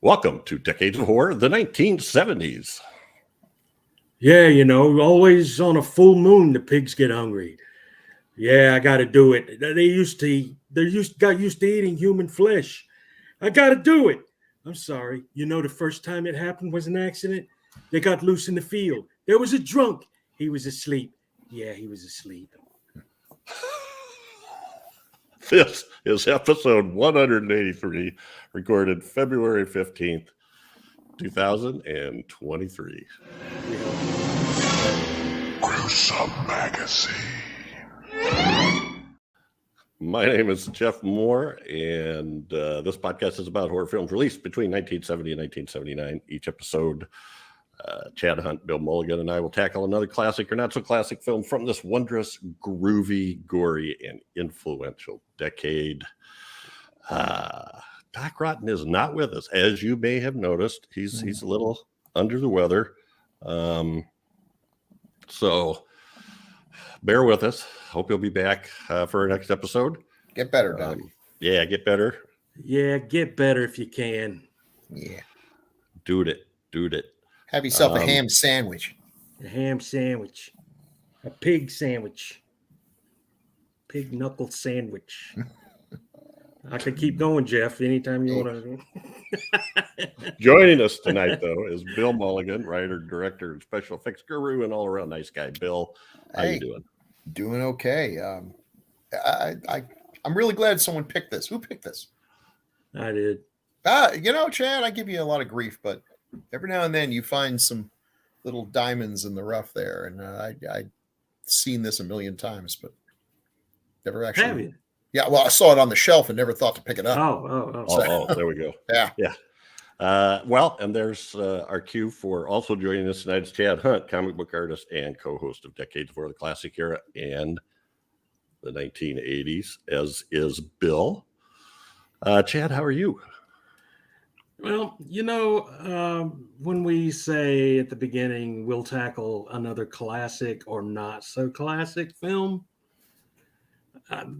Welcome to Decades of Horror, the 1970s. Yeah, always on a full moon, the pigs get hungry. Yeah, I got to do it. Got used to eating human flesh. I got to do it. I'm sorry. The first time it happened was an accident. They got loose in the field. There was a drunk. He was asleep. Yeah, he was asleep. This is episode 183, recorded February 15th, 2023. Gruesome magazine. My name is Jeff Mohr, and this podcast is about horror films released between 1970 and 1979. Each episode, Chad Hunt, Bill Mulligan, and I will tackle another classic or not so classic film from this wondrous, groovy, gory, and influential decade. Doc Rotten is not with us, as you may have noticed. He's a little under the weather, so bear with us. Hope you'll be back for our next episode. Get better, Doc. Yeah, get better. Yeah, get better if you can. Yeah. Do it. Have yourself a ham sandwich. A ham sandwich. A pig sandwich. Pig knuckle sandwich. I could keep going, Jeff, anytime you want to. Joining us tonight, though, is Bill Mulligan, writer, director, and special effects guru, and all-around nice guy. Bill, how you doing? Doing okay. I'm really glad someone picked this. Who picked this? I did. Chad, I give you a lot of grief, but every now and then you find some little diamonds in the rough there, and I've seen this a million times, but never actually. Have you? Yeah, well, I saw it on the shelf and never thought to pick it up. Oh, there we go. Yeah. Well, and there's our cue for also joining us tonight is Chad Hunt, comic book artist and co-host of Decades for the Classic Era and the 1980s, as is Bill. Chad, how are you? Well, when we say at the beginning we'll tackle another classic or not so classic film,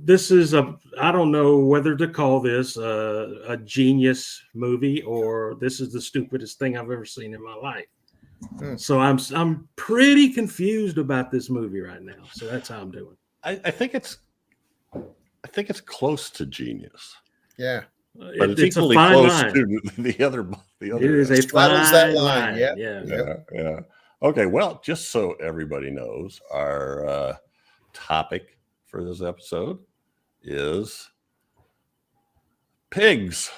this is I don't know whether to call this a genius movie or this is the stupidest thing I've ever seen in my life. So I'm pretty confused about this movie right now. So that's how I'm doing. I think it's close to genius. Yeah. But it's equally close to the other. It is a fine line. Yeah. Okay. Well, just so everybody knows, our topic for this episode is pigs.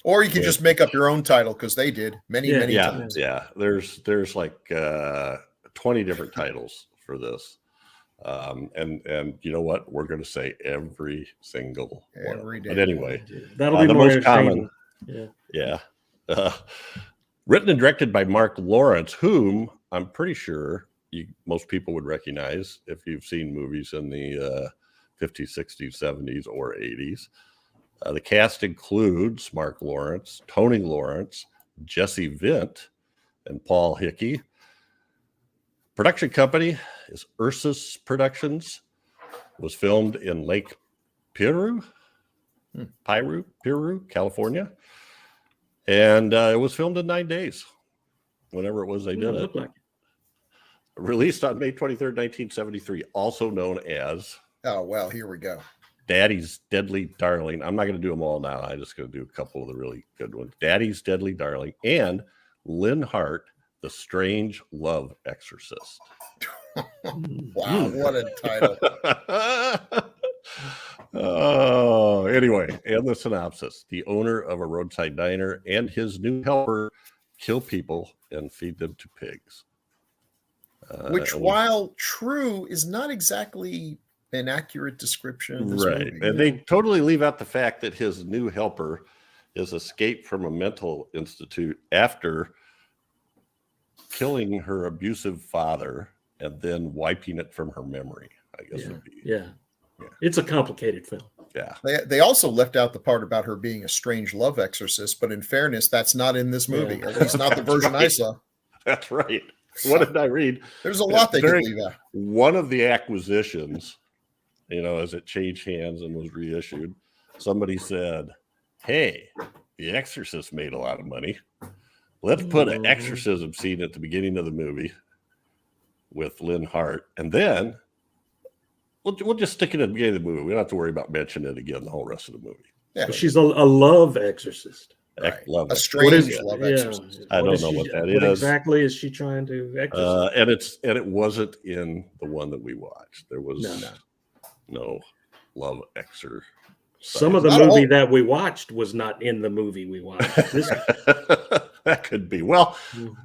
Or you can just make up your own title because they did many times. Yeah. There's like 20 different titles for this. And you know what? We're going to say every single every one. day. But anyway, that'll be the more most common. Yeah. Written and directed by Marc Lawrence, whom I'm pretty sure most people would recognize if you've seen movies in the 50s, 60s, 70s, or 80s. The cast includes Marc Lawrence, Toni Lawrence, Jesse Vint, and Paul Hickey. Production company is Ursus Productions. Was filmed in Lake Piru, California. And it was filmed in 9 days, whenever it was they did it. Released on May 23rd, 1973, also known as... Oh, well, here we go. Daddy's Deadly Darling. I'm not going to do them all now. I'm just going to do a couple of the really good ones. Daddy's Deadly Darling and Lynn Hart, The Strange Love Exorcist. Wow, what a title. Anyway, and the synopsis. The owner of a roadside diner and his new helper kill people and feed them to pigs. Which, while true, is not exactly an accurate description of this movie. And they totally leave out the fact that his new helper is escaped from a mental institute after killing her abusive father and then wiping it from her memory, I guess would be. Yeah. It's a complicated film. Yeah. They also left out the part about her being a strange love exorcist, but in fairness, that's not in this movie. At least not the version I saw. That's right. What did I read? There's a lot they could leave out. One of the acquisitions, as it changed hands and was reissued, somebody said, hey, The Exorcist made a lot of money. Let's put an exorcism scene at the beginning of the movie with Lynn Hart, and then we'll just stick it at the beginning of the movie. We don't have to worry about mentioning it again the whole rest of the movie. Yeah, she's a love exorcist. right. Love A exorcist. strange love exorcist. I don't know what that is. What exactly is she trying to exorcise? And it wasn't in the one that we watched. There was no love exorcist. Some of the movie that we watched was not in the movie we watched. That could be. Well,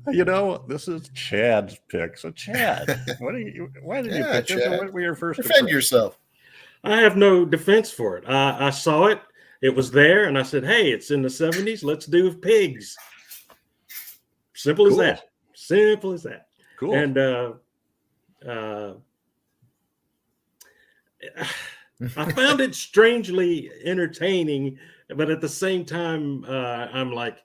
you know, this is Chad's pick. So, Chad, why did you pick this? What were your first? Defend yourself. I have no defense for it. I saw it. It was there, and I said, "Hey, it's in the 70s. Let's do pigs." Simple as that. Simple as that. Cool. And I found it strangely entertaining, but at the same time, I'm like,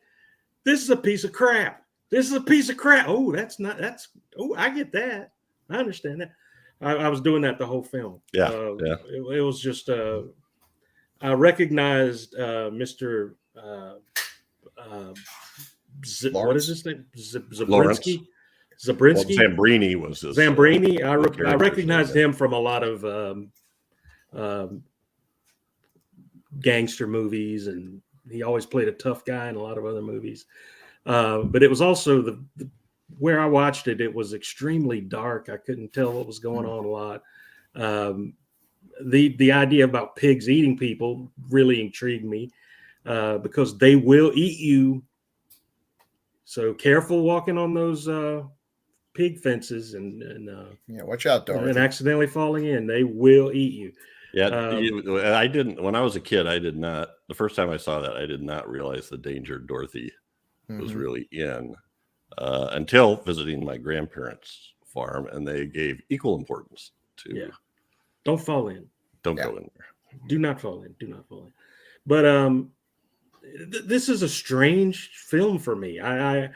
this is a piece of crap. This is a piece of crap. Oh, I get that. I understand that. I was doing that the whole film. Yeah. It was just, I recognized Mr. What is his name? Zambrini. Well, Zambrini was his. Zambrini. I recognized him from a lot of gangster movies, and he always played a tough guy in a lot of other movies. But it was also the where I watched it, it was extremely dark. I couldn't tell what was going on a lot. The idea about pigs eating people really intrigued me because they will eat you. So careful walking on those pig fences and watch out, Dorothy. And accidentally falling in. They will eat you. Yeah, I didn't. When I was a kid, I did not. The first time I saw that, I did not realize the danger Dorothy was really in until visiting my grandparents' farm, and they gave equal importance to. Yeah, don't fall in. Don't go in there. Do not fall in. Do not fall in. But this is a strange film for me. I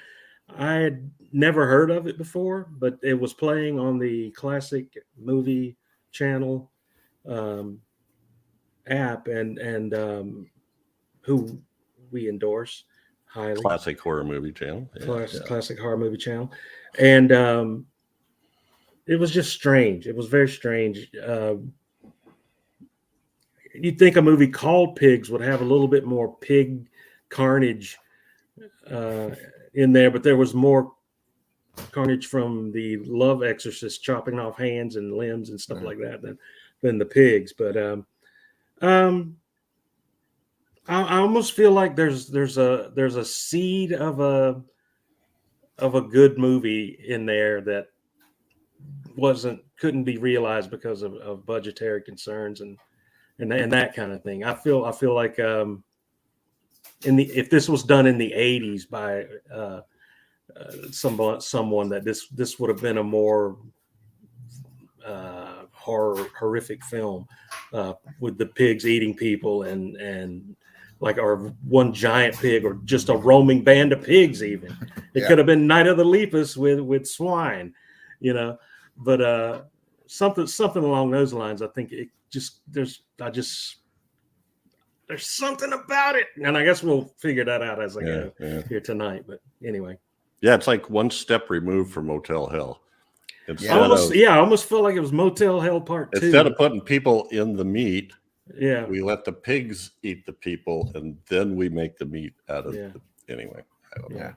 had never heard of it before, but it was playing on the Classic Movie Channel app, and who we endorse highly. Classic Horror Movie Channel. Classic Horror Movie Channel. And it was just strange. It was very strange. You'd think a movie called Pigs would have a little bit more pig carnage in there, but there was more carnage from the love exorcist chopping off hands and limbs and stuff like that than the pigs. But I almost feel like there's a seed of a good movie in there that couldn't be realized because of budgetary concerns and that kind of thing. I feel like if this was done in the 80s by someone that this would have been a more horrific film with the pigs eating people and like or one giant pig or just a roaming band of pigs. Even it could have been Night of the Lepus with swine, but something along those lines. I think it just there's something about it, and I guess we'll figure that out as I go here tonight. But anyway, it's like one step removed from Motel Hell. I almost felt like it was Motel Hell Part 2. Instead of putting people in the meat, we let the pigs eat the people, and then we make the meat out of anyway. I don't know.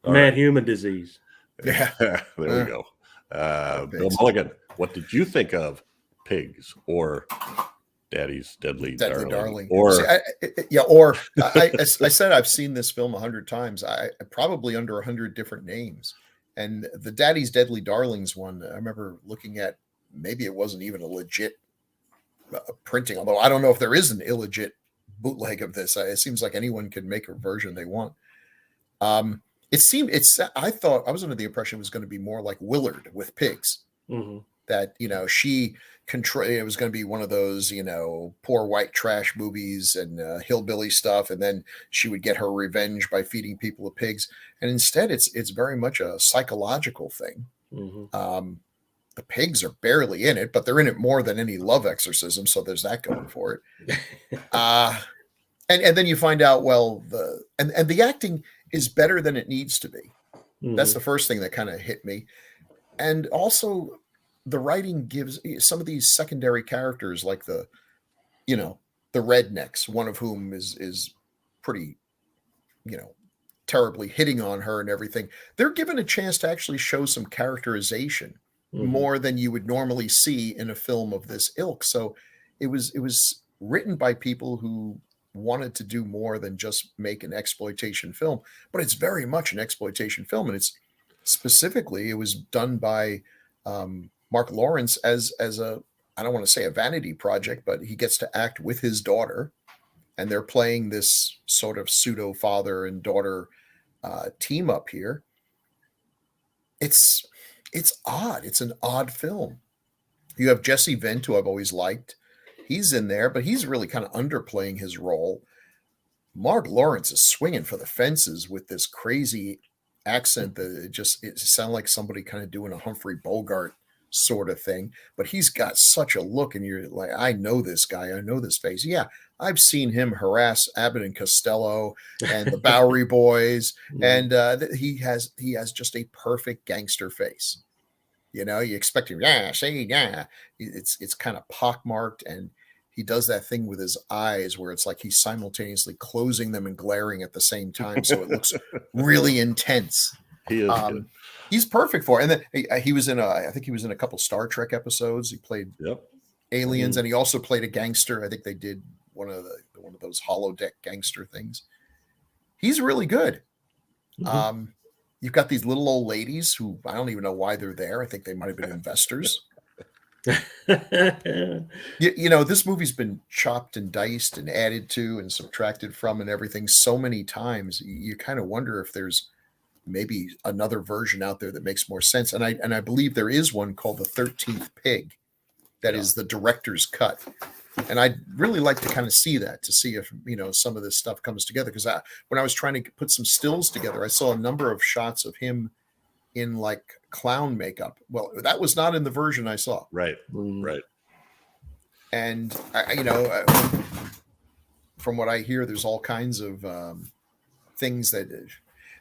Mad human disease. Yeah, there we go. Bill Mulligan, what did you think of Pigs or Daddy's Deadly Darling? Or I said I've seen this film 100 times. I probably under 100 different names. And the Daddy's Deadly Darlings one, I remember looking at, maybe it wasn't even a legit printing, although I don't know if there is an illegit bootleg of this. It seems like anyone can make a version they want. I thought I was under the impression it was going to be more like Willard with pigs. Mm-hmm. That, it was going to be one of those, poor white trash movies and hillbilly stuff. And then she would get her revenge by feeding people to pigs. And instead, it's very much a psychological thing. Mm-hmm. The pigs are barely in it, but they're in it more than any love exorcism. So there's that going for it. And then you find out, well, and the acting is better than it needs to be. That's the first thing that kind of hit me. And also the writing gives some of these secondary characters, like the rednecks, one of whom is pretty, terribly hitting on her and everything. They're given a chance to actually show some characterization more than you would normally see in a film of this ilk. So it was written by people who wanted to do more than just make an exploitation film, but it's very much an exploitation film. And it's specifically, it was done by Marc Lawrence as a, I don't want to say a vanity project, but he gets to act with his daughter, and they're playing this sort of pseudo father and daughter team up here. It's odd. It's an odd film. You have Jesse Vendt, who I've always liked. He's in there, but he's really kind of underplaying his role. Marc Lawrence is swinging for the fences with this crazy accent that it sounds like somebody kind of doing a Humphrey Bogart sort of thing. But he's got such a look, and you're like, I know this guy. I know this face. Yeah, I've seen him harass Abbott and Costello and the Bowery Boys, and he has just a perfect gangster face. You expect him, it's kind of pockmarked, and he does that thing with his eyes where it's like he's simultaneously closing them and glaring at the same time. So it looks really intense. He is good. He's perfect for it. And then he was I think he was in a couple Star Trek episodes. He played aliens, and he also played a gangster. I think they did one of those holodeck gangster things. He's really good. You've got these little old ladies who I don't even know why they're there. I think they might have been investors. This movie's been chopped and diced and added to and subtracted from and everything so many times. You kind of wonder if there's maybe another version out there that makes more sense. And I believe there is one called The 13th Pig that is the director's cut. And I'd really like to kind of see that, to see if, some of this stuff comes together. Because when I was trying to put some stills together, I saw a number of shots of him in like clown makeup. Well, that was not in the version I saw. Right. Right. And, from what I hear, there's all kinds of things that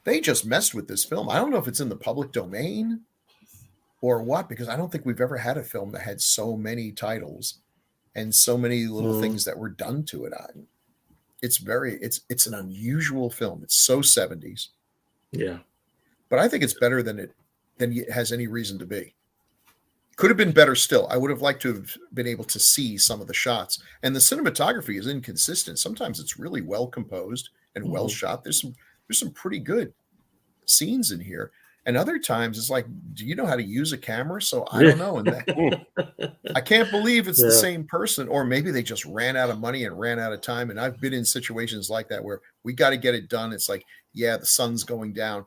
they just messed with this film. I don't know if it's in the public domain or what, because I don't think we've ever had a film that had so many titles and so many little things that were done to it. It's an unusual film. It's so 70s. Yeah. But I think it's better than it has any reason to be. Could have been better still. I would have liked to have been able to see some of the shots. And the cinematography is inconsistent. Sometimes it's really well composed and well shot. There's some pretty good scenes in here. And other times it's like, do you know how to use a camera? So I don't know. And I can't believe it's the same person, or maybe they just ran out of money and ran out of time. And I've been in situations like that where we got to get it done. It's like, the sun's going down.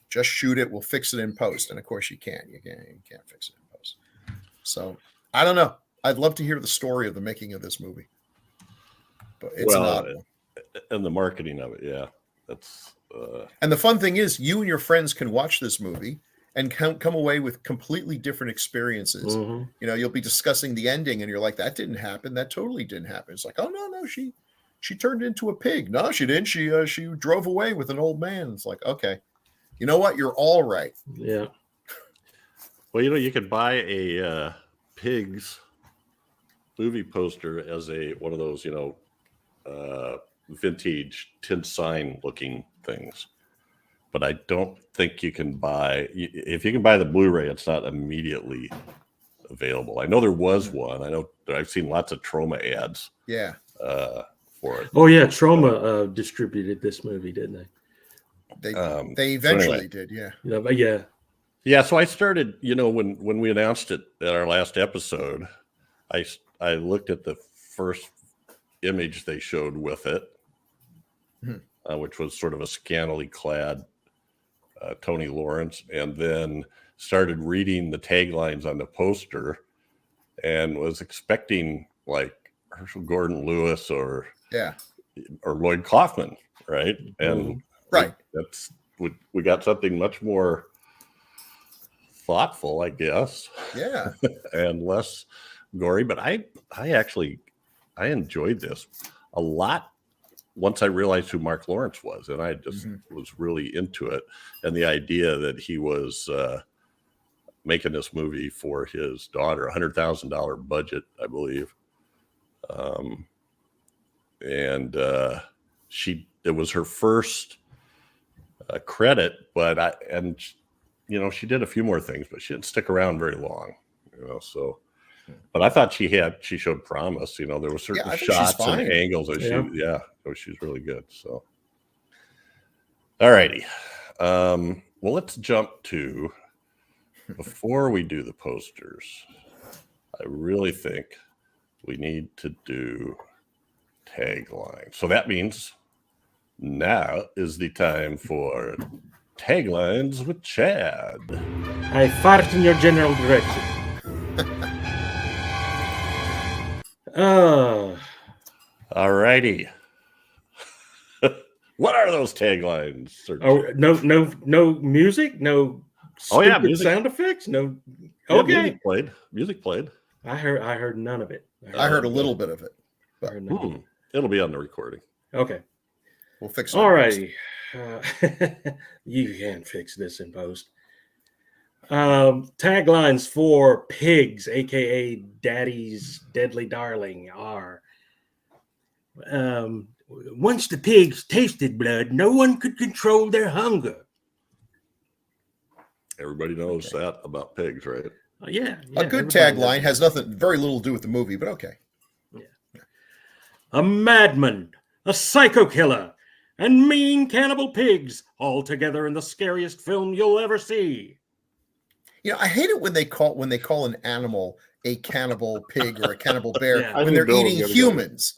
Just shoot it. We'll fix it in post. And of course you can't. You can't fix it in post. So I don't know. I'd love to hear the story of the making of this movie. But it's an odd one. And the marketing of it, yeah. That's and the fun thing is, you and your friends can watch this movie and come away with completely different experiences. You'll be discussing the ending, and you're like, "That didn't happen. That totally didn't happen." It's like, "Oh no, she turned into a pig." No, she didn't. She drove away with an old man. It's like, okay, you know what? You're all right. Yeah. Well, you could buy a Pigs movie poster as one of those, vintage tin sign looking things, but I don't think you can buy. If you can buy the Blu-ray, it's not immediately available. I know there was one. I know I've seen lots of Troma ads. Yeah. For it. Oh yeah, Troma distributed this movie, didn't they? They eventually did. Yeah. Yeah. Yeah. So I started. When we announced it at our last episode, I looked at the first image they showed with it, which was sort of a scantily clad Toni Lawrence, and then started reading the taglines on the poster and was expecting like Herschel Gordon Lewis or Lloyd Kaufman, right? And we got something much more thoughtful, I guess. Yeah. And less gory, but I enjoyed this a lot once I realized who Marc Lawrence was, and I just was really into it, and the idea that he was making this movie for his daughter, $100,000 budget, I believe, and it was her first credit, but she did a few more things, but she didn't stick around very long, so. But I thought she showed promise. There were certain shots and angles that she's really good. So, all righty. Well, let's jump to, before we do the posters, I really think we need to do tagline. So that means now is the time for taglines with Chad. I fart in your general direction. All righty. What are those taglines? Oh, no music, no stupid music. sound effects, no. Yeah, Okay, music played. I heard none of it. I heard a little bit of it. I heard none of it. It'll be on the recording. Okay, we'll fix it. All righty. You can fix this in post. Taglines for pigs, a.k.a. Daddy's Deadly Darling, are once the pigs tasted blood, no one could control their hunger. Everybody knows that about pigs, right? Yeah. A good tagline has very little to do with the movie, but okay. Yeah. A madman, a psycho killer, and mean cannibal pigs all together in the scariest film you'll ever see. I hate it when they call an animal a cannibal pig or a cannibal bear when they're Bill's eating humans.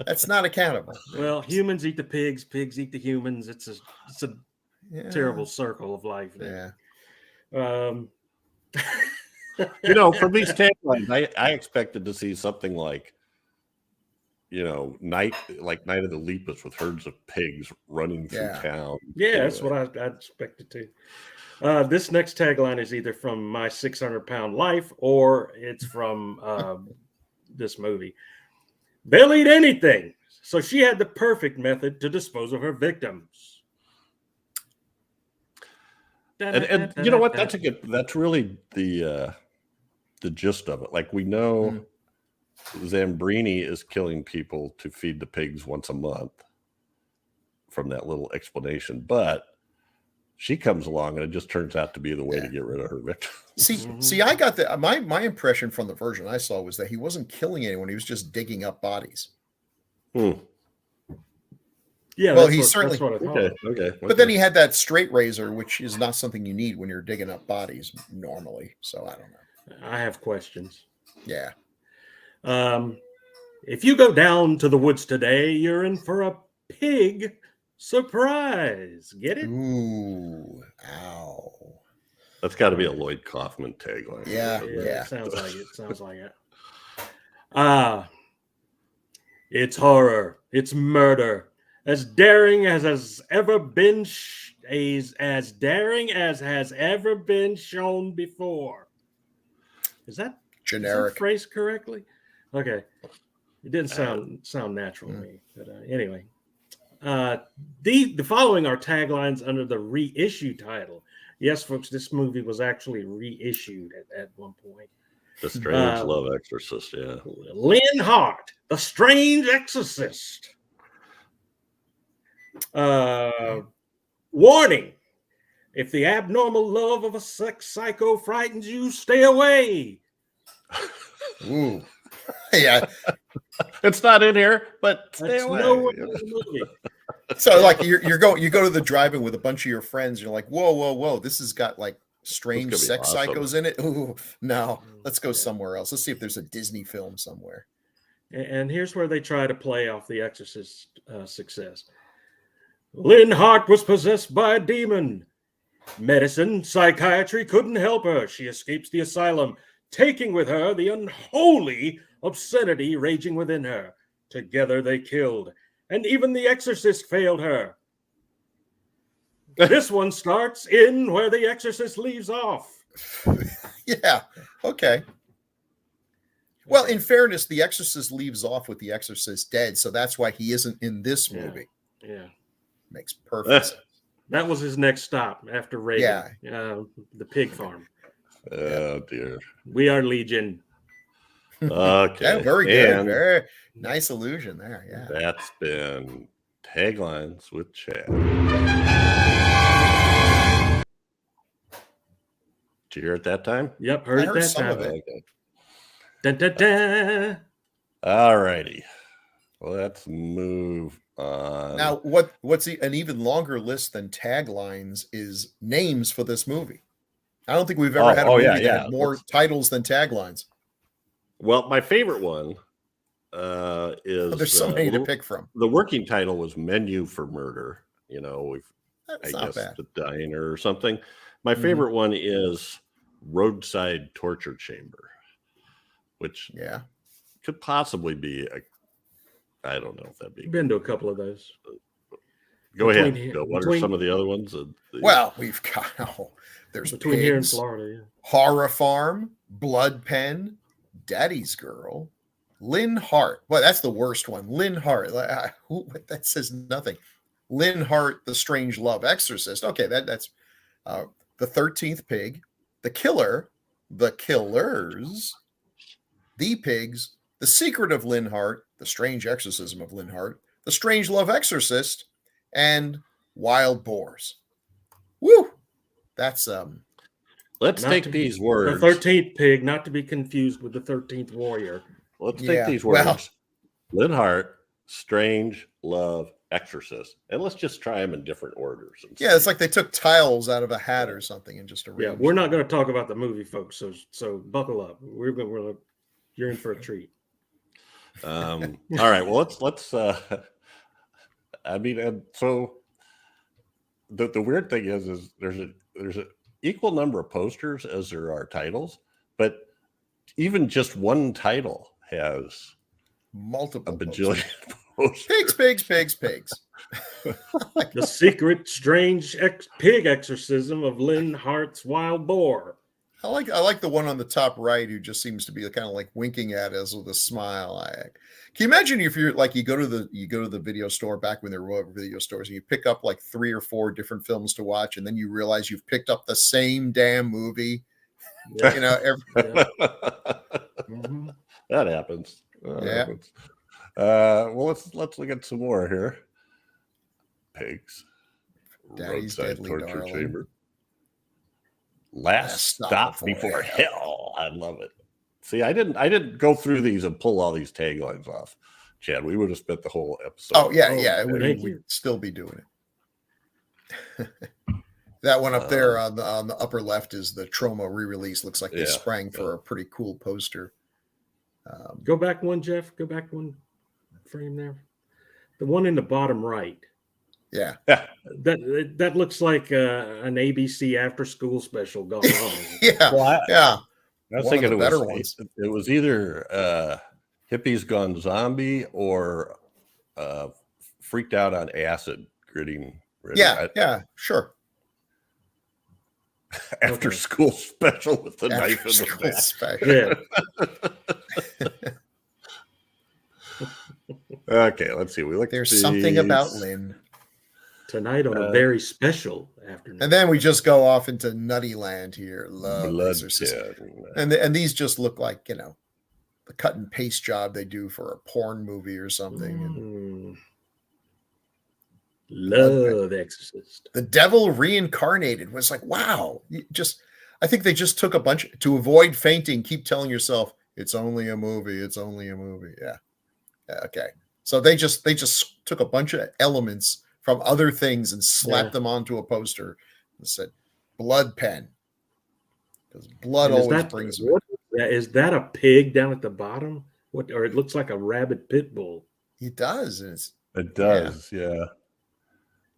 That's not a cannibal. Well, humans eat the pigs, pigs eat the humans. It's a terrible circle of life there. Yeah. From these taglines, I expected to see something like, Night of the Lepus with herds of pigs running through town. Yeah, that's what I expected too. This next tagline is either from My 600-Pound Life or it's from this movie. They'll eat anything, so she had the perfect method to dispose of her victims. And you know what? That's really the gist of it. Like, we know Zambrini is killing people to feed the pigs once a month from that little explanation, but she comes along and it just turns out to be the way to get rid of her victim. See, I got my impression from the version I saw was that he wasn't killing anyone; he was just digging up bodies. Yeah, well, he certainly. Okay. But then he had that straight razor, which is not something you need when you're digging up bodies normally. So I don't know. I have questions. Yeah. If you go down to the woods today, you're in for a pig surprise. Get it? Ooh, ow. That's got to be a Lloyd Kaufman tagline. Yeah. Sounds like it. It's horror. It's murder. As daring as has ever been, as daring as has ever been shown before. Is that generic? Is that phrased correctly? Okay, it didn't sound natural to me. But anyway, the following are taglines under the reissue title. Yes, folks, this movie was actually reissued at one point. The Strange Love Exorcist. Yeah. Lynn Hart, The Strange Exorcist. Warning: if the abnormal love of a sex psycho frightens you, stay away. Ooh, yeah. It's not in here, but stay away. Nowhere in the movie. So, like, you go to the drive-in with a bunch of your friends. You're like, whoa! This has got like strange sex psychos in it. Ooh, no, let's go somewhere else. Let's see if there's a Disney film somewhere. And here's where they try to play off the Exorcist success. Lynn Hart was possessed by a demon. Medicine, psychiatry couldn't help her. She escapes the asylum, taking with her the unholy obscenity raging within her. Together they killed, and even the exorcist failed her. This one starts in where the exorcist leaves off. Yeah, okay. Well, in fairness, The Exorcist leaves off with The Exorcist dead, so that's why he isn't in this movie. Yeah. Makes perfect sense. That was his next stop after Reagan. The pig farm. Oh dear. We are Legion. Okay. Yeah, very good. And very nice illusion there. Yeah. that's been Taglines with Chad. Did you hear it that time? Yep, heard I it heard that some time. of it. Okay. Dun, dun, dun. All righty. Well, let's move on. Now, what's an even longer list than taglines is names for this movie. I don't think we've ever had a movie that had more titles than taglines. Well, my favorite one is There's so many to pick from. The working title was Menu for Murder. You know, That's I not guess bad. the diner or something. My favorite one is Roadside Torture Chamber, which could possibly be I don't know if that'd be. Been to a couple of those. Go ahead. What are some of the other ones? Well, we've got there's between Pigs, here and Florida, Horror Farm, Blood Pen, Daddy's Girl, Lynn Hart. Well, that's the worst one. Lynn Hart. That says nothing. Lynn Hart, The Strange Love Exorcist. Okay, that's The 13th Pig, The Killer, The Killers, The Pigs, The Secret of Lynn Hart, The Strange Exorcism of Lynn Hart, The Strange Love Exorcist, and Wild Boars. Woo! That's Let's take these words. The 13th Pig, not to be confused with the 13th Warrior. Let's take these words. Lynn Hart, Strange Love Exorcist, and let's just try them in different orders. It's like they took tiles out of a hat or something and just arranged. Yeah, we're not going to talk about the movie, folks. So buckle up. You're in for a treat. All right. Well, let's. I mean, and so the weird thing is there's an equal number of posters as there are titles, but even just one title has multiple a bajillion posters. Pigs. The Secret Strange Pig Exorcism of Lynn Hart's Wild Boar. I like the one on the top right who just seems to be kind of like winking at us with a smile. Can you imagine if you're like you go to the video store back when there were video stores and you pick up like 3 or 4 different films to watch and then you realize you've picked up the same damn movie. Yeah. You know, that happens. Happens. Well, let's look at some more here. Pigs. Daddy's Roadside Deadly Torture Darling. Chamber. Last stop before hell. I love it. See, I didn't go through these and pull all these taglines off, Chad. We would have spent the whole episode. Oh yeah. We'd still be doing it. That one up there on the upper left is the Troma re-release. Looks like they sprang for a pretty cool poster. Go back one, Jeff. Go back one frame there. The one in the bottom right. Yeah. That looks like an ABC after school special gone wrong. Yeah. I was thinking it was either Hippies Gone Zombie or Freaked Out on Acid Gritting. Yeah, sure. After school special with the knife in the back. Special. Yeah. Okay, let's see. There's something about Lynn. Tonight on a very special afternoon. And then we just go off into Nutty Land here. Love Exorcist. And these just look like, the cut and paste job they do for a porn movie or something. Love Exorcist. The Devil Reincarnated was like, wow. I think they just took a bunch to avoid fainting. Keep telling yourself it's only a movie. It's only a movie. Yeah. Okay. So they just took a bunch of elements from other things and slapped them onto a poster and said, Blood Pen. Because blood always brings me. Is that a pig down at the bottom? Or it looks like a rabid pit bull. It does. It does, yeah.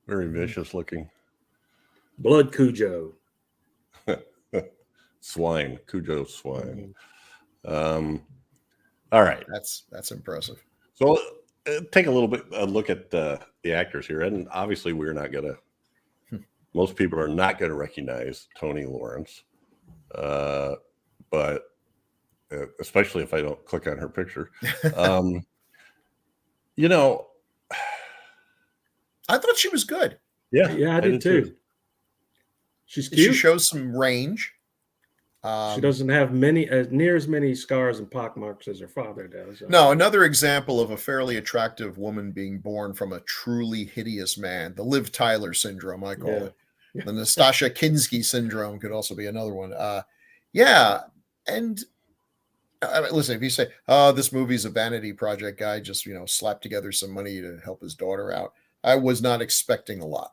Very vicious looking. Blood Cujo. Swine. Cujo swine. All right. That's impressive. So take a look at the actors here, and obviously we're not gonna. Most people are not gonna recognize Toni Lawrence, but especially if I don't click on her picture. You know, I thought she was good. yeah, Yeah, I did too. She's She cute. shows some range. She doesn't have near as many scars and pockmarks as her father does. No, another example of a fairly attractive woman being born from a truly hideous man. The Liv Tyler syndrome, I call it. The Nastasha Kinski syndrome could also be another one. Yeah, and listen, if you say, "Oh, this movie's a vanity project," guy just slapped together some money to help his daughter out. I was not expecting a lot.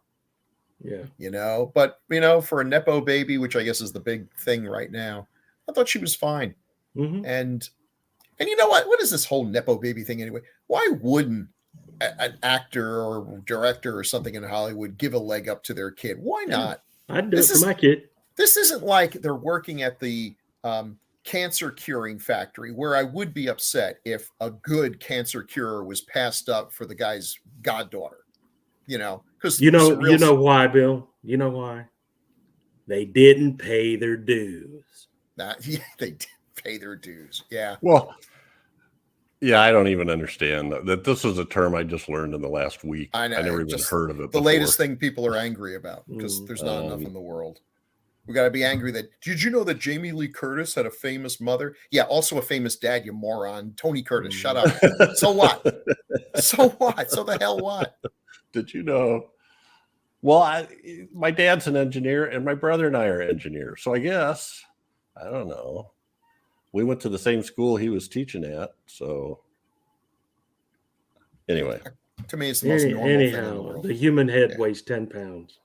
Yeah. But for a nepo baby, which I guess is the big thing right now, I thought she was fine. Mm-hmm. And you know what? What is this whole nepo baby thing anyway? Why wouldn't an actor or director or something in Hollywood give a leg up to their kid? Why not? I'd do it for my kid. This isn't like they're working at the cancer curing factory, where I would be upset if a good cancer cure was passed up for the guy's goddaughter. Because you know why, Bill? You know why? They didn't pay their dues. They did pay their dues. Yeah. Well, yeah, I don't even understand that. This is a term I just learned in the last week. I know. I never even heard of it. The before. latest thing people are angry about because there's not enough in the world. We got to be angry that. Did you know that Jamie Lee Curtis had a famous mother? Yeah, also a famous dad. You moron, Tony Curtis. Shut up. So what? So what? So the hell what? Did you know? Well, my dad's an engineer, and my brother and I are engineers. So I guess I don't know. We went to the same school he was teaching at. So anyway, to me, it's the most normal thing in the world. The human head weighs 10 pounds.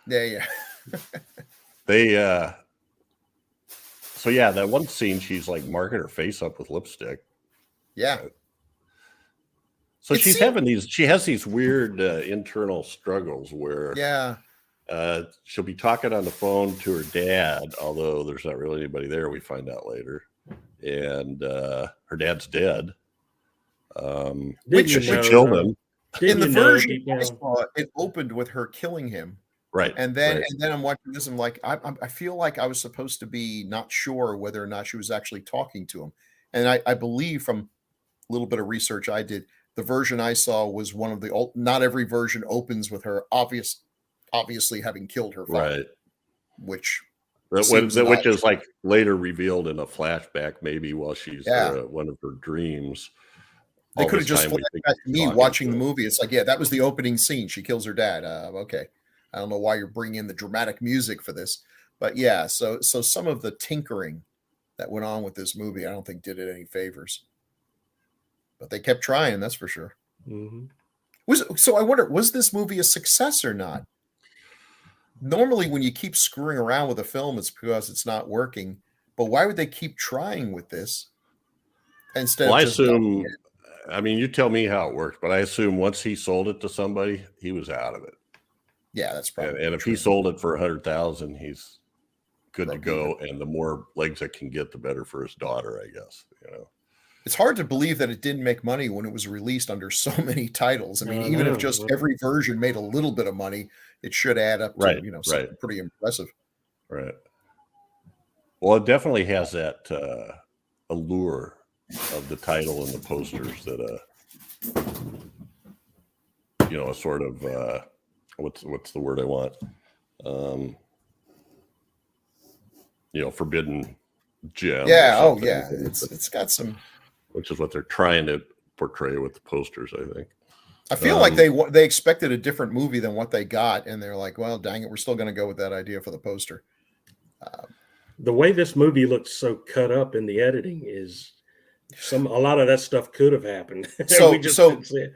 Yeah. So yeah, that one scene, she's like marking her face up with lipstick. Yeah. So she has these weird internal struggles where she'll be talking on the phone to her dad, although there's not really anybody there, we find out later. And her dad's dead. Which she killed him. In the version I saw, it opened with her killing him. Right. And then I'm watching this, I'm like, I feel like I was supposed to be not sure whether or not she was actually talking to him. And I believe from a little bit of research I did, the version I saw was one of the not every version opens with her obviously having killed her father. Right. Which is like later revealed in a flashback, maybe while she's one of her dreams. They could have just flashed back to me watching the movie. It's like, yeah, that was the opening scene. She kills her dad. Okay. I don't know why you're bringing in the dramatic music for this, but yeah. So some of the tinkering that went on with this movie, I don't think did it any favors. But they kept trying, that's for sure. Mm-hmm. So I wonder, was this movie a success or not? Normally, when you keep screwing around with a film, it's because it's not working. But why would they keep trying with this instead of just assume? I mean, you tell me how it works, but I assume once he sold it to somebody, he was out of it. Yeah, that's probably. And if he sold it for $100,000, he's good to go. And the more legs it can get, the better for his daughter, I guess. It's hard to believe that it didn't make money when it was released under so many titles. I mean, even if just every version made a little bit of money, it should add up to something pretty impressive. Right. Well, it definitely has that allure of the title and the posters that a sort of what's the word I want? Forbidden gem. Yeah. Oh, yeah. It's got some. Which is what they're trying to portray with the posters, I think. I feel like they expected a different movie than what they got, and they're like, "Well, dang it, we're still going to go with that idea for the poster." The way this movie looks so cut up in the editing is a lot of that stuff could have happened. So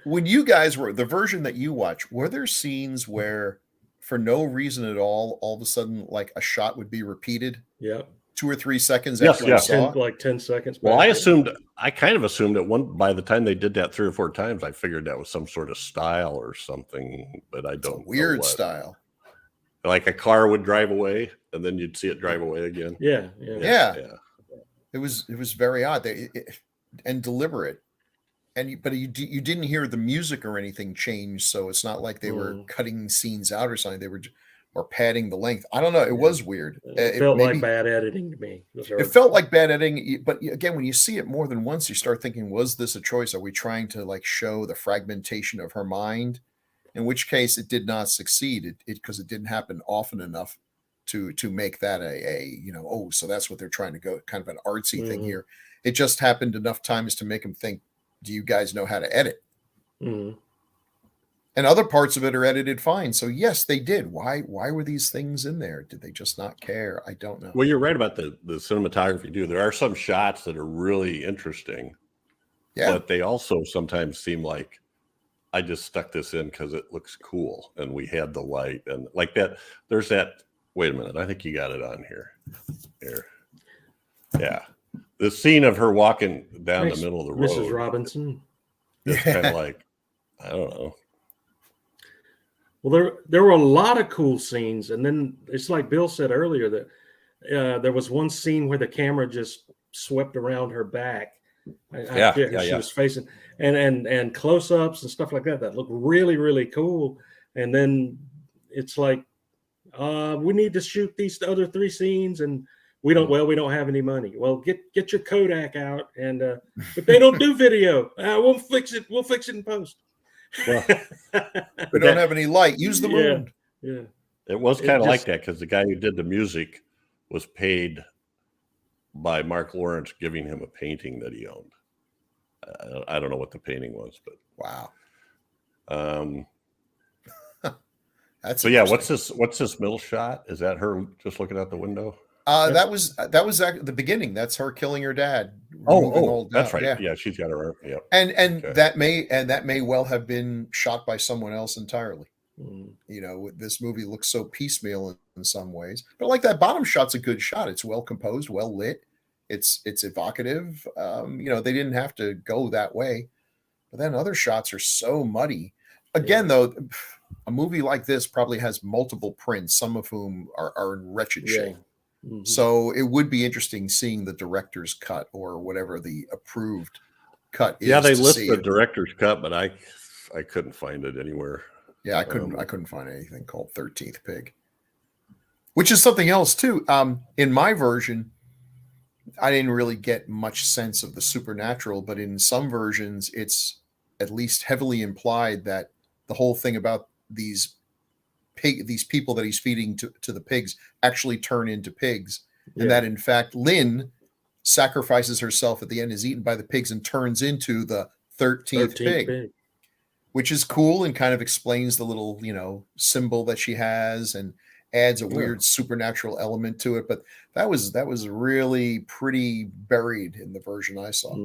when you guys were the version that you watch, were there scenes where, for no reason at all of a sudden, like a shot would be repeated? Yeah. 2 or 3 seconds after you saw it? Like 10 seconds. Well, I kind of assumed that by the time they did that 3 or 4 times, I figured that was some sort of style or something, but I don't know. Weird style. Like a car would drive away and then you'd see it drive away again. Yeah. It was very odd and deliberate. But you didn't hear the music or anything change, so it's not like they were cutting scenes out or something. They were or padding the length. I don't know. It was weird. It felt like bad editing to me. It felt like bad editing, but again, when you see it more than once, you start thinking, was this a choice? Are we trying to like show the fragmentation of her mind? In which case it did not succeed because it didn't happen often enough to make that so that's what they're trying to go, kind of an artsy thing here. It just happened enough times to make them think, do you guys know how to edit? Mm-hmm. And other parts of it are edited fine. So yes, they did. Why were these things in there? Did they just not care? I don't know. Well, you're right about the cinematography too. There are some shots that are really interesting. Yeah. But they also sometimes seem like I just stuck this in because it looks cool and we had the light and like that. There's that. Wait a minute. I think you got it on here. Here. Yeah. The scene of her walking down the middle of the road. Mrs. Robinson. It's kind of like, I don't know. Well, there were a lot of cool scenes. And then it's like Bill said earlier that there was one scene where the camera just swept around her back. She was facing and close-ups and stuff like that looked really, really cool. And then it's like, we need to shoot these other 3 scenes and we don't have any money. Well, get your Kodak out and but they don't do video. We'll fix it in post. Well, we don't have any light. Use the moon. Yeah. It was kind of like that because the guy who did the music was paid by Marc Lawrence giving him a painting that he owned. I don't know what the painting was, but wow. So yeah, what's this middle shot? Is that her just looking out the window? That was at the beginning. That's her killing her dad. That's right. Yeah, she's got her. Yeah, and okay. that may well have been shot by someone else entirely. You know, this movie looks so piecemeal in some ways, but like that bottom shot's a good shot. It's well composed, well lit. It's evocative. They didn't have to go that way, but then other shots are so muddy. Again, though, a movie like this probably has multiple prints, some of whom are in wretched shape. Mm-hmm. So it would be interesting seeing the director's cut or whatever the approved cut is. Yeah, they list the director's cut, but I couldn't find it anywhere. Yeah, I couldn't find anything called 13th Pig, which is something else too. In my version, I didn't really get much sense of the supernatural, but in some versions, it's at least heavily implied that the whole thing about these people that he's feeding to the pigs actually turn into pigs. And that in fact, Lynn sacrifices herself at the end, is eaten by the pigs and turns into the 13th pig, which is cool and kind of explains the little, symbol that she has and adds a weird supernatural element to it. But that was really pretty buried in the version I saw.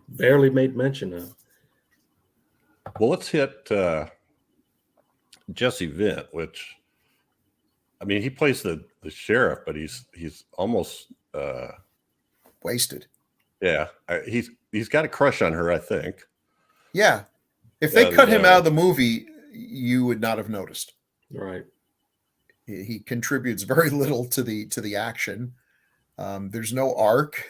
Barely made mention of. Well, let's hit Jesse Vint, which, I mean, he plays the sheriff, but he's almost wasted. Yeah, he's got a crush on her, I think. Yeah, if they cut him out of the movie, you would not have noticed. Right. He contributes very little to the action. There's no arc,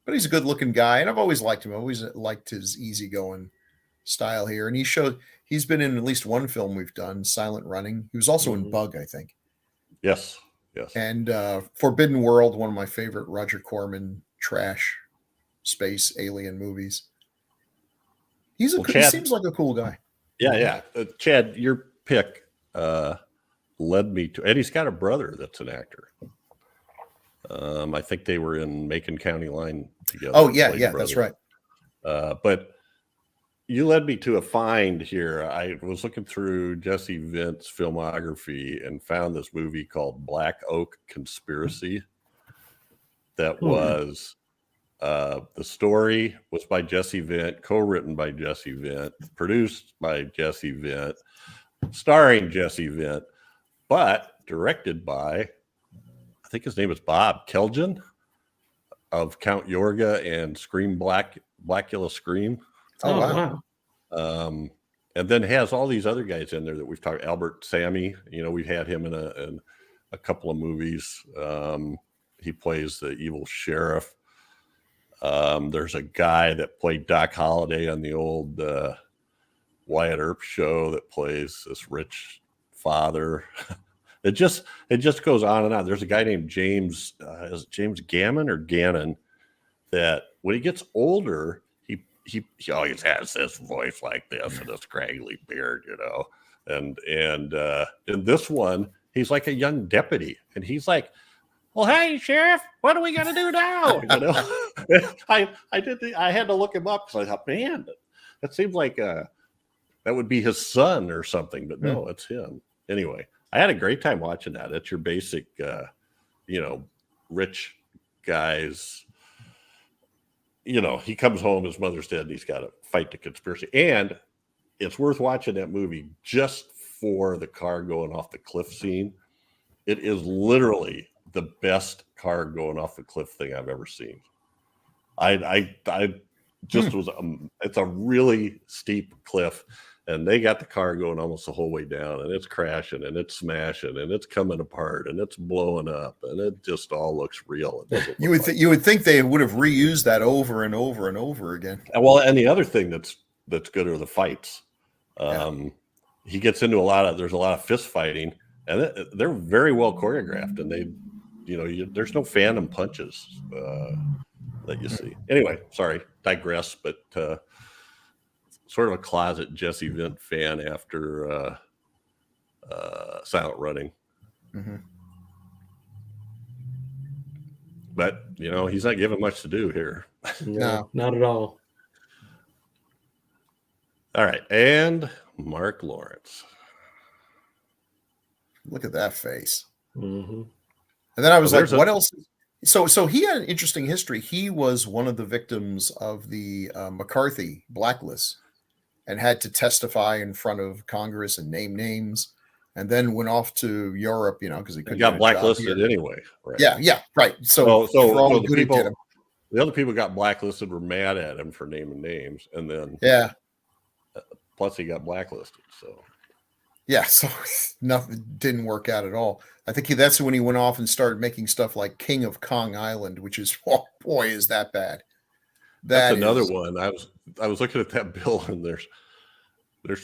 but he's a good-looking guy, and I've always liked him. I've always liked his easygoing style here, and he's been in at least one film we've done, Silent Running. He was also in Bug, I think. Yes. And Forbidden World, one of my favorite Roger Corman trash space alien movies. He seems like a cool guy. Yeah. Chad, your pick led me to, and he's got a brother that's an actor. I think they were in Macon County Line together. Oh yeah, that's right. But you led me to a find here. I was looking through Jesse Vint's filmography and found this movie called Black Oak Conspiracy. That was the story was by Jesse Vint, co-written by Jesse Vint, produced by Jesse Vint, starring Jesse Vint, but directed by, I think his name is Bob Keljan of Count Yorga and Scream Blackula Scream. Oh, wow. And then has all these other guys in there that we've talked. Albert Sammy, we've had him in a couple of movies. He plays the evil sheriff. There's a guy that played Doc Holliday on the old Wyatt Earp show that plays this rich father. It just goes on and on. There's a guy named James, is it James Gammon or Gannon, that when he gets older, he always has this voice like this and this scraggly beard, you know. And in this one, he's like a young deputy, and he's like, "Well, hey, sheriff, what are we gonna do now?" You know, I had to look him up because I thought, man, that seems like that would be his son or something, but no, it's him. Anyway, I had a great time watching that. It's your basic, you know, rich guys. You know, he comes home, his mother's dead, and he's got to fight the conspiracy. And it's worth watching that movie just for the car going off the cliff scene. It is literally the best car going off the cliff thing I've ever seen. I just was, it's a really steep cliff, and they got the car going almost the whole way down, and it's crashing and it's smashing and it's coming apart and it's blowing up, and it just all looks real. You would think they would have reused that over and over and over again. Well, and the other thing that's good are the fights. He gets into there's a lot of fist fighting, and they're very well choreographed, and they, you know, there's no phantom punches that you see. Anyway, sorry, digress, but sort of a closet Jesse Vint fan after Silent Running. Mm-hmm. But, you know, he's not given much to do here. No, not at all. All right, and Marc Lawrence. Look at that face. Mm-hmm. And then I was like, what else? So he had an interesting history. He was one of the victims of the McCarthy blacklist and had to testify in front of Congress and name names, and then went off to Europe, you know, because he couldn't got blacklisted anyway. Right? Yeah, right. So the other people got blacklisted were mad at him for naming names, and then plus he got blacklisted. So so nothing didn't work out at all. I think that's when he went off and started making stuff like King of Kong Island, which is, oh boy, is that bad. That's another one. I was looking at that bill, and there's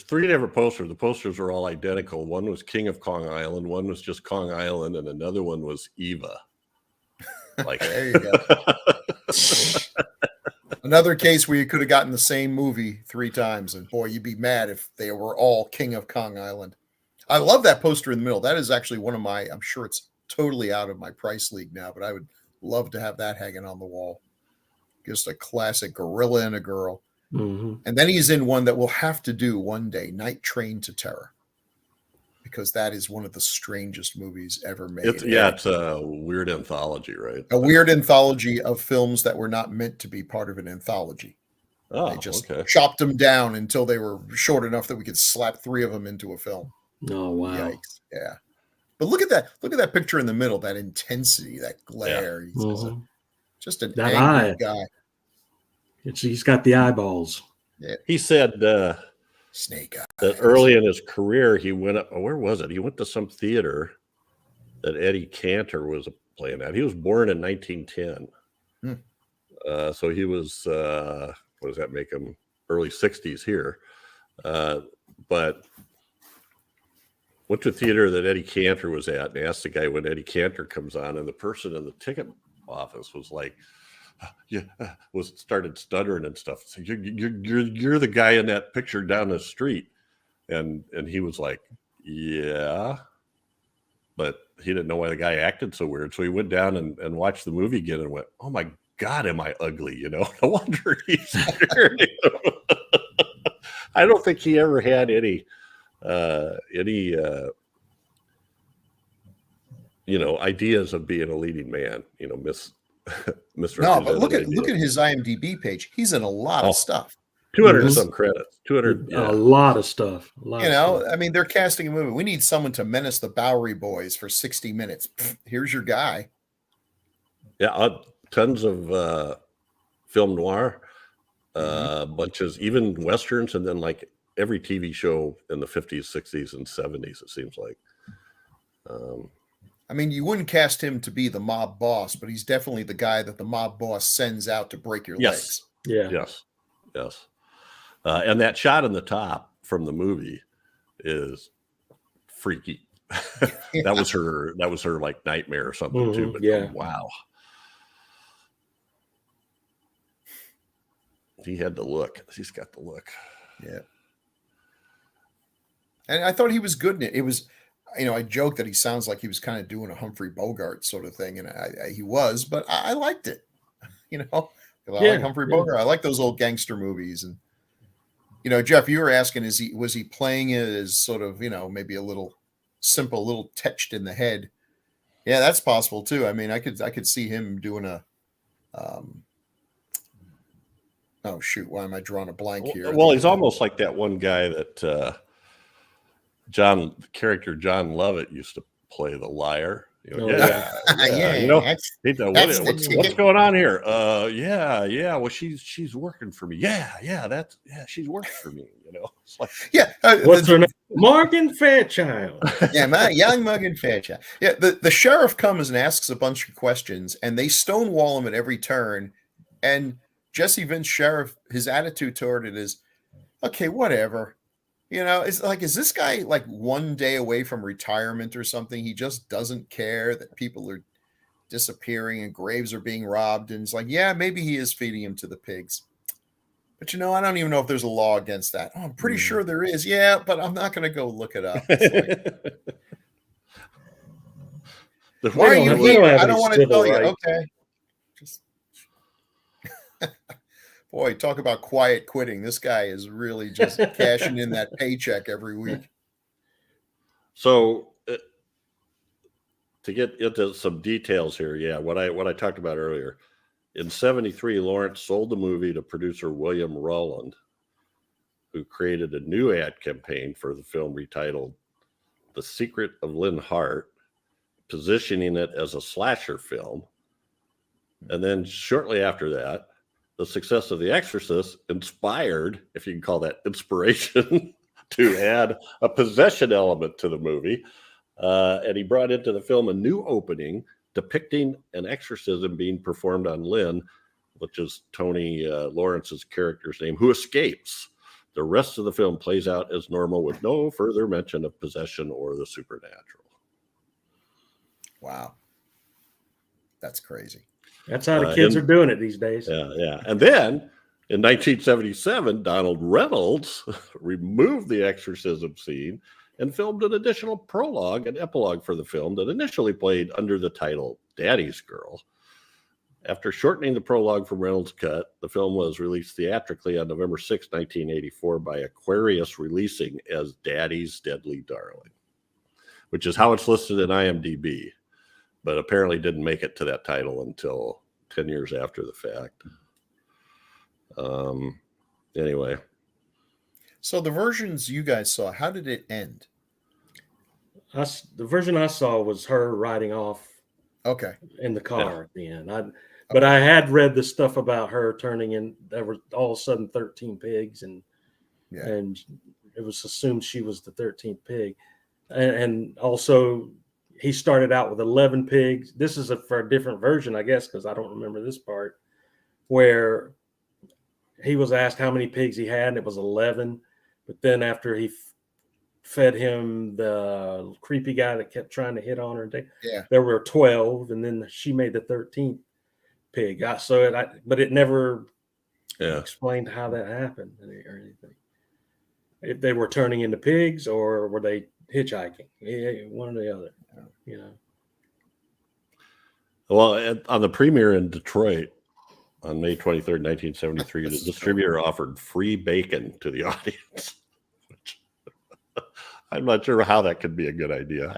3 different posters. The posters are all identical. One was King of Kong Island, one was just Kong Island, and another one was Eva. Like there you go. Another case where you could have gotten the same movie 3 times, and boy, you'd be mad if they were all King of Kong Island. I love that poster in the middle. That is actually one of my, I'm sure it's totally out of my price league now, but I would love to have that hanging on the wall. Just a classic gorilla and a girl. Mm-hmm. And then he's in one that we'll have to do one day, Night Train to Terror, because that is one of the strangest movies ever made. It's a weird anthology, right? A weird anthology of films that were not meant to be part of an anthology. Oh, they just chopped them down until they were short enough that we could slap 3 of them into a film. Oh, wow. Yikes. Yeah. But look at that picture in the middle, that intensity, that glare. Mm-hmm. Just an that angry guy. He's got the eyeballs. Yeah. He said snake eyes. That early in his career, he went up. Where was it? He went to some theater that Eddie Cantor was playing at. He was born in 1910. So he was, what does that make him? Early 60s here. But went to a theater that Eddie Cantor was at, and asked the guy when Eddie Cantor comes on, and the person in the ticket office was like, started stuttering and stuff. So you're the guy in that picture down the street, and he was like, yeah, but he didn't know why the guy acted so weird. So he went down and watched the movie again and went, oh my God, am I ugly? You know, no wonder he's scared. I don't think he ever had any ideas of being a leading man, No, but look at his IMDb page. He's in a lot of stuff. 200 some credits. 200. Yeah. A lot of stuff. I mean, they're casting a movie. We need someone to menace the Bowery Boys for 60 minutes. Here's your guy. Yeah, tons of film noir, bunches, even westerns, and then like every TV show in the 50s, 60s, and 70s. It seems like. I mean, you wouldn't cast him to be the mob boss, but he's definitely the guy that the mob boss sends out to break your legs. Yeah. Yes. And that shot in the top from the movie is freaky. That was her like nightmare or something too. But yeah. Wow. He had the look. He's got the look. Yeah. And I thought he was good in it. It was, I joked that he sounds like he was kind of doing a Humphrey Bogart sort of thing, and he was, but I liked it. I like Humphrey Bogart. I like those old gangster movies. And Jeff, you were asking, was he playing it as sort of maybe a little simple, a little touched in the head? Yeah, that's possible too. I mean, I could see him doing a. Oh shoot! Why am I drawing a blank here? Well, he's almost like that one guy that character John Lovett used to play, the liar. Yeah. What's going on here? Yeah. Well, she's working for me. Yeah, she's working for me. It's like, what's her name? Morgan Fairchild. Yeah, my young Morgan Fairchild. Yeah, the sheriff comes and asks a bunch of questions, and they stonewall him at every turn. And Jesse Vince Sheriff, his attitude toward it is, okay, whatever. It's like, is this guy like one day away from retirement or something? He just doesn't care that people are disappearing and graves are being robbed. And it's like, yeah, maybe he is feeding him to the pigs. But I don't even know if there's a law against that. Oh, I'm pretty sure there is. Yeah, but I'm not going to go look it up. Like, why are you here? I don't want to tell you. Okay. Boy, talk about quiet quitting. This guy is really just cashing in that paycheck every week. So to get into some details here, what I talked about earlier. In 1973, Lawrence sold the movie to producer William Rowland, who created a new ad campaign for the film retitled The Secret of Lynn Hart, positioning it as a slasher film. And then shortly after that, the success of The Exorcist inspired, if you can call that inspiration, to add a possession element to the movie. And he brought into the film a new opening depicting an exorcism being performed on Lynn, which is Toni Lawrence's character's name, who escapes. The rest of the film plays out as normal with no further mention of possession or the supernatural. Wow. That's crazy. That's how the kids are doing it these days. Yeah. And then in 1977, Donald Reynolds removed the exorcism scene and filmed an additional prologue and epilogue for the film that initially played under the title Daddy's Girl. After shortening the prologue from Reynolds' cut, the film was released theatrically on November 6, 1984 by Aquarius Releasing as Daddy's Deadly Darling, which is how it's listed in IMDb, but apparently didn't make it to that title until 10 years after the fact. Anyway. So the versions you guys saw, how did it end? The version I saw was her riding off in the car at the end. But I had read the stuff about her turning in. There were all of a sudden 13 pigs, and it was assumed she was the 13th pig. And also, he started out with 11 pigs. This is for a different version, I guess, because I don't remember this part, where he was asked how many pigs he had, and it was 11. But then after he fed him the creepy guy that kept trying to hit on her, there were 12, and then she made the 13th pig. But it never explained how that happened or anything. If they were turning into pigs or were they hitchhiking? Yeah, one or the other. Well, on the premiere in Detroit on May 23rd, 1973, the distributor offered free bacon to the audience. I'm not sure how that could be a good idea.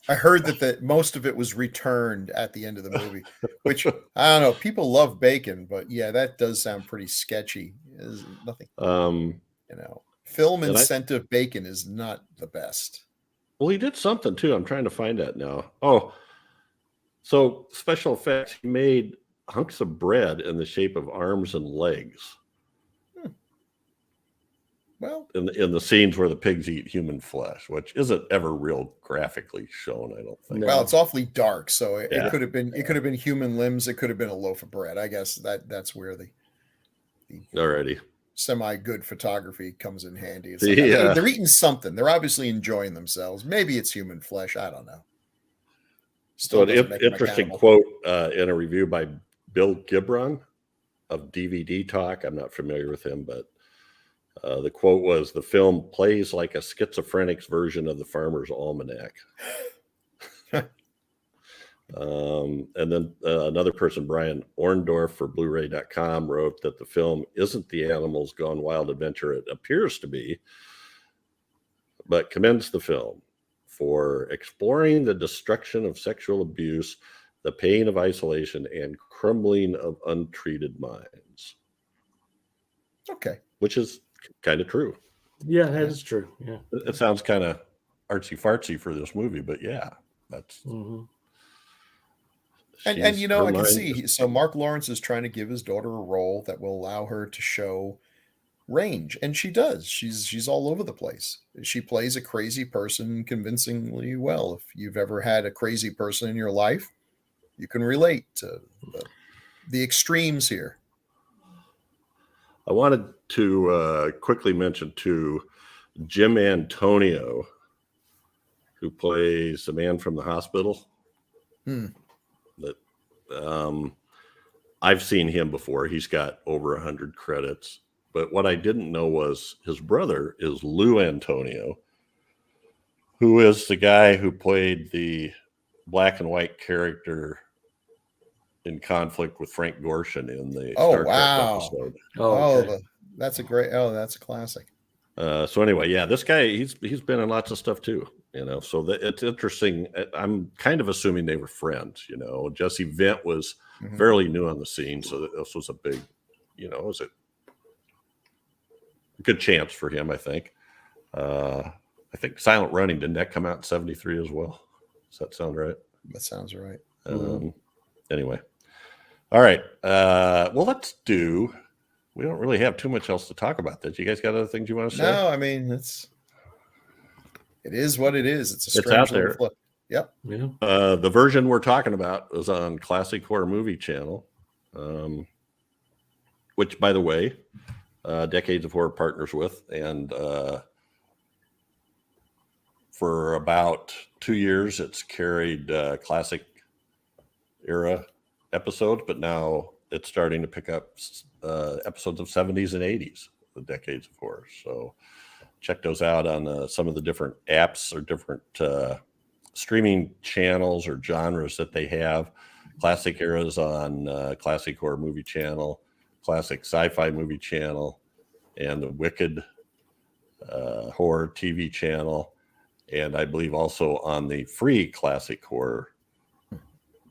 I heard that most of it was returned at the end of the movie, which I don't know. People love bacon, but that does sound pretty sketchy. There's nothing, film incentive bacon is not the best. Well, he did something too. I'm trying to find that now. Oh, so special effects. He made hunks of bread in the shape of arms and legs. Well, in the scenes where the pigs eat human flesh, which isn't ever real graphically shown, I don't think. Well, it's awfully dark, so it could have been human limbs. It could have been a loaf of bread. I guess that's where the alrighty. semi-good photography comes in handy. It's The, like, okay, uh, they're eating something. They're obviously enjoying themselves. Maybe it's human flesh. I don't know. So Still doesn't make them a interesting cannibal. quote in a review by Bill Gibron of DVD Talk. I'm not familiar with him, but the quote was, "The film plays like a schizophrenic's version of the Farmer's Almanac." And then another person, Brian Orndorff for Blu-ray.com, wrote that the film isn't the animals gone wild adventure it appears to be, but commends the film for exploring the destruction of sexual abuse, the pain of isolation, and crumbling of untreated minds. Okay. Which is kind of true. Yeah, that is true. Yeah. It sounds kind of artsy fartsy for this movie, but yeah, that's. Mm-hmm. And you know, I can see. So Marc Lawrence is trying to give his daughter a role that will allow her to show range, and she does. She's all over the place. She plays a crazy person convincingly well. If you've ever had a crazy person in your life, you can relate to the extremes here. I wanted to quickly mention too, Jim Antonio, who plays the man from the hospital. That I've seen him before. He's got over 100 credits. But what I didn't know was his brother is Lou Antonio, who is the guy who played the black and white character in conflict with Frank Gorshin in the Star Trek episode. That's a classic. So anyway, yeah, this guy, he's been in lots of stuff too, you know, so it's interesting. I'm kind of assuming they were friends, you know. Jesse Vint was fairly new on the scene, so this was a big, you know, it was a good chance for him, I think. I think Silent Running, didn't that come out in 73 as well? Does that sound right? That sounds right. Anyway. All right. Well, we don't really have too much else to talk about this. You guys got other things you want to say? No, I mean, it is what it is. It's out there. Flip. Yep. Yeah. The version we're talking about is on Classic Horror Movie Channel, which, by the way, Decades of Horror partners with, and for about 2 years, it's carried classic era episodes, but now it's starting to pick up episodes of 70s and 80s, the Decades of Horror. So check those out on some of the different apps or different streaming channels or genres that they have. Classic eras on Classic Horror Movie Channel, Classic Sci-Fi Movie Channel, and the Wicked Horror TV channel, and I believe also on the free Classic Horror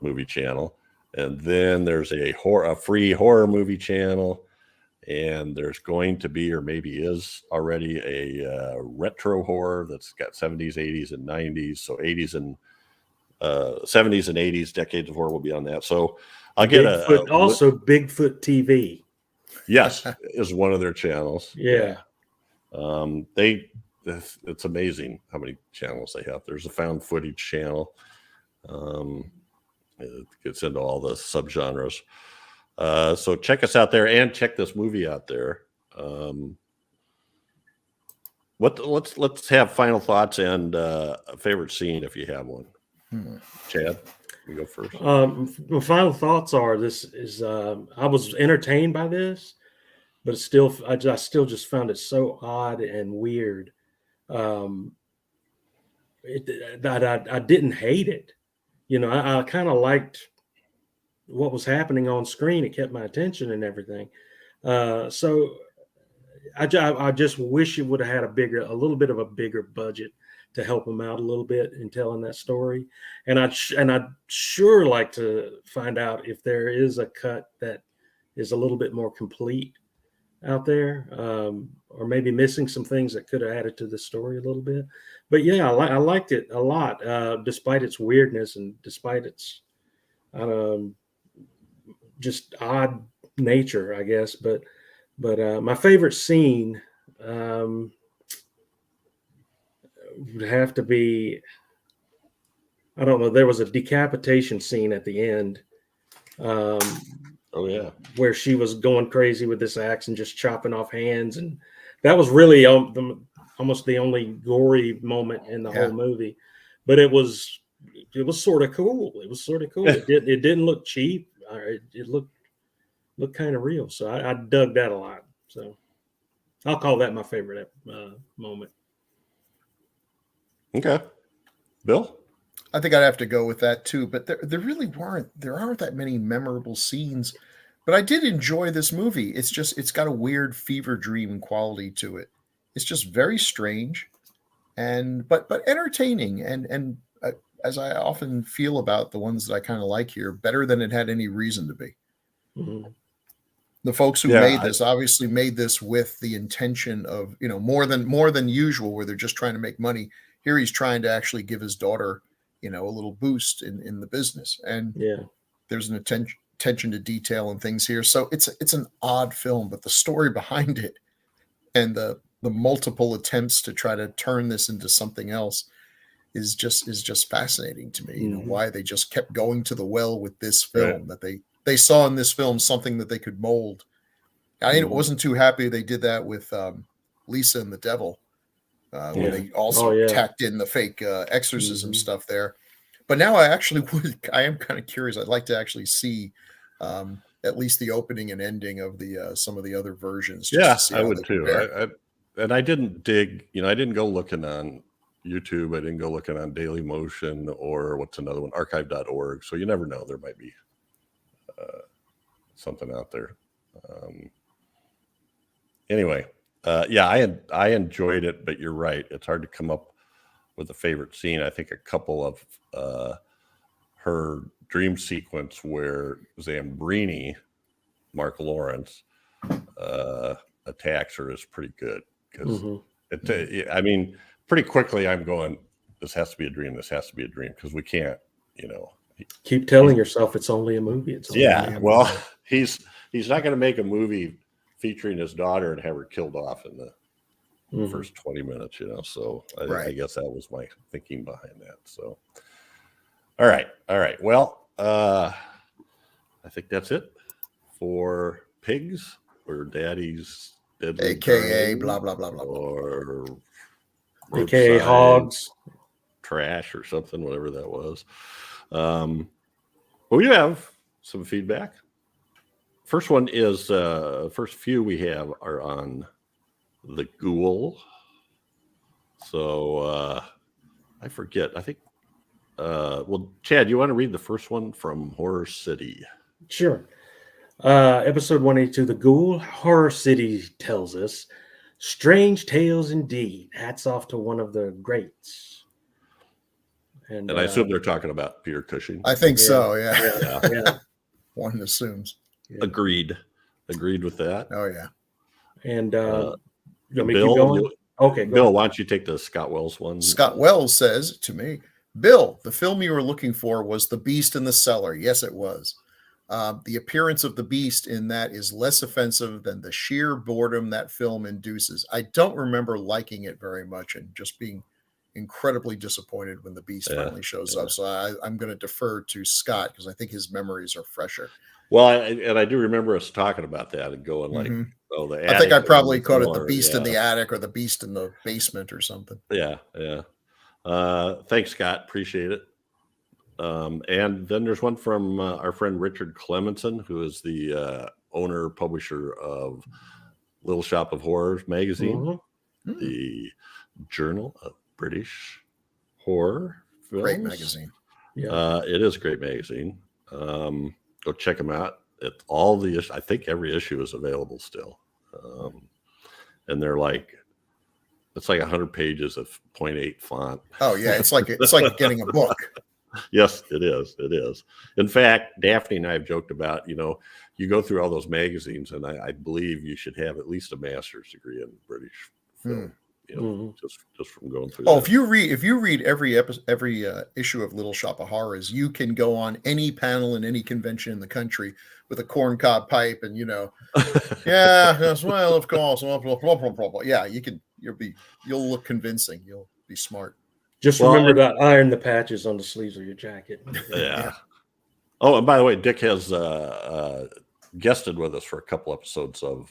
Movie Channel. And then there's a free horror movie channel, and there's going to be, or maybe is already, a retro horror that's got 70s, 80s, and 90s. So 80s and 70s and 80s Decades of Horror will be on that. So I'll get Bigfoot TV. Yes, is one of their channels. Yeah. It's amazing how many channels they have. There's a found footage channel. It gets into all the subgenres. So check us out there and check this movie out there. Let's have final thoughts and a favorite scene if you have one. Chad, you go first. My final thoughts are: this is I was entertained by this, but it's still I still just found it so odd and weird. I didn't hate it. You know, I kind of liked what was happening on screen. It kept my attention and everything. So I just wish it would have had a little bit of a bigger budget to help them out a little bit in telling that story. And I'd sure like to find out if there is a cut that is a little bit more complete out there, or maybe missing some things that could have added to the story a little bit. But yeah, I liked it a lot, despite its weirdness and despite its just odd nature, I guess. But my favorite scene would have to be, I don't know, there was a decapitation scene at the end. Oh yeah. where she was going crazy with this axe and just chopping off hands, and that was really almost the only gory moment in the Yeah. whole movie. But it was sort of cool. It was sort of cool. It didn't look cheap. It looked kind of real. So I dug that a lot. So I'll call that my favorite moment. Okay. Bill? I think I'd have to go with that too, but there really there aren't that many memorable scenes, but I did enjoy this movie. It's got a weird fever dream quality to it. It's just very strange and but entertaining and as I often feel about the ones that I kind of like here, better than it had any reason to be. Mm-hmm. The folks who made this obviously made this with the intention of, more than usual, where they're just trying to make money. Here he's trying to actually give his daughter, a little boost in the business. And there's an attention to detail and things here. So it's an odd film, but the story behind it and the multiple attempts to try to turn this into something else is just fascinating to me. Mm-hmm. Why they just kept going to the well with this film, that they saw in this film something that they could mold. I wasn't too happy they did that with Lisa and the Devil, where they also tacked in the fake exorcism stuff there. But now I am kind of curious. I'd like to actually see at least the opening and ending of the some of the other versions. I would too. I didn't dig, I didn't go looking on YouTube. I didn't go looking on Daily Motion or what's another one, archive.org. So you never know. There might be something out there. Anyway, I enjoyed it, but you're right. It's hard to come up with a favorite scene. I think a couple of her dream sequence where Zambrini, Marc Lawrence, attacks her is pretty good because I mean, pretty quickly I'm going, this has to be a dream. This has to be a dream because we can't, keep telling yourself it's only a movie. Well, he's not going to make a movie featuring his daughter and have her killed off in the first 20 minutes, So I guess that was my thinking behind that. So, all right. Well, I think that's it for Pigs or Daddy's Deadly a.k.a. blah blah blah blah, or a.k.a. Hogs Trash or something, whatever that was. We have some feedback. First one is first few we have are on the Ghoul. So I forget. I think Chad, you want to read the first one from Horror City? Sure. Episode 182, The Ghoul. Horror City tells us, strange tales indeed. Hats off to one of the greats. And I assume they're talking about Peter Cushing. I think so, yeah. One assumes. Yeah. Agreed with that. Oh, yeah. And Bill, okay, Bill, why don't you take the Scott Wells one? Scott Wells says to me, Bill, the film you were looking for was The Beast in the Cellar. Yes, it was. The appearance of the beast in that is less offensive than the sheer boredom that film induces. I don't remember liking it very much and just being incredibly disappointed when the beast finally shows up. So I'm going to defer to Scott because I think his memories are fresher. Well, I do remember us talking about that and going like, oh, the attic. I think I probably called it the beast in the attic or the beast in the basement or something. Yeah. Thanks, Scott. Appreciate it. And then there's one from our friend Richard Clemenson, who is the owner, publisher of Little Shop of Horrors magazine, the Journal of British Horror Films. Great magazine. Yeah. It is a great magazine. Go check them out. I think every issue is available still. And they're it's like 100 pages of 0.8 font. Oh yeah. It's like getting a book. Yes, it is. It is. In fact, Daphne and I have joked about, you go through all those magazines, and I believe you should have at least a master's degree in British film. Just from going through. Oh, that. if you read every issue of Little Shop of Horrors, you can go on any panel in any convention in the country with a corncob pipe, and yes, well, of course, blah, blah, blah, blah, blah. Yeah, you'll look convincing. You'll be smart. Just remember to iron the patches on the sleeves of your jacket. Yeah. Oh, and by the way, Dick has guested with us for a couple episodes of